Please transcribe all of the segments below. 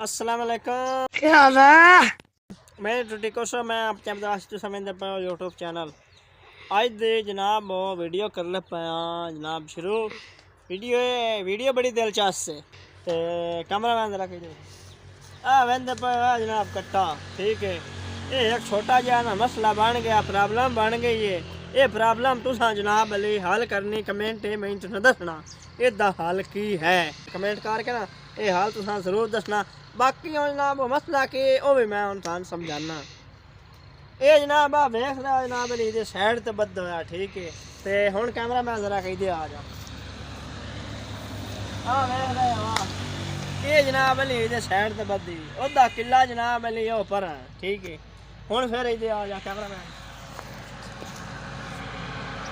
अस्सलाम वालेकुम। क्या हाल है? मैं टुटिको सो मैं आपके तो समय पे यूट्यूब चैनल आज दे जनाब वो वीडियो कर ले पाया जनाब शुरू वीडियो बड़ी दिलचस्प से ते कैमरा मैन जरा कही वेंदे पाया जनाब कट्टा ठीक है। ये एक छोटा जहा ना मसला बन गया, प्रॉब्लम बन गई है। ये प्रॉब्लम तुसा जनाब अली हल करनी कमेंट में तुसें दसना इसदा हल की है। कमेंट करके ना ये हाल तुसा जरूर दसना। बाकी जनाब मसला कि वह भी मैं तुहानू समझाना। ये जनाब आ वेख लो जनाब अली साइड ते बद होया ठीक है। ते हुण कैमरा मैन जरा कही दे आ जा वेख ले ये जनाब अली साइड ते बदी ओदा किला जनाब अली पर है ठीक है। हुण फिर इधर आ जा कैमरा मैन।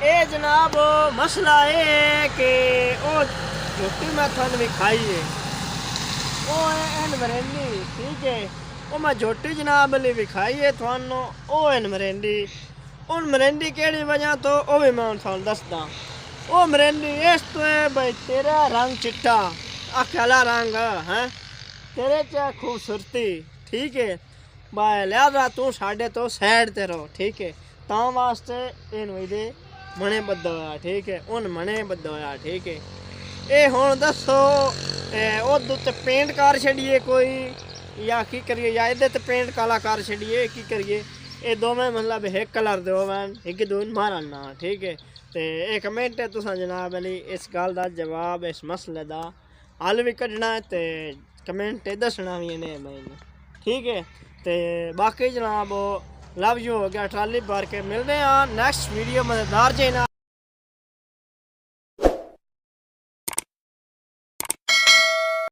ये जनाब मसला है कि वो रोटी मैं थानू भी खाई है वो मरेंदी ठीक है। वो मैं झोटी जनाब अली भी खाई है थानू वो मरेंदी उन मरेंदी केड़ी वजह तो वो भी मैं थानू दसदा। वो मरेंदी इस तो है भाई तेरा रंग चिट्टा अखला रंग है तेरे च खूबसूरती ठीक है भाई लिहाजा तू साढ़े तो साइड ते रहो ठीक है। ता वास्ते इनू दे मने बद होया ठीक है उन मने बद होया ठीक है। ये हुण दसो उद उत्ते पेंट कर छड़िए कोई या की करिए या इधर पेंट काला कर छड़िए की करिए। ये दोवें मतलब एक कलर दे होवन एक दो मारन ना ठीक है। तो ये कमेंट है तुसा जनाब अली इस गल का जवाब इस मसले का हल भी कढ़ना है तो कमेंट दसना भी इन्हें मैंने ठीक है। तो बाकी जनाब लव यू हो गया ट्राली भर के मिलते हैं नेक्स्ट वीडियो मजेदार जे ना।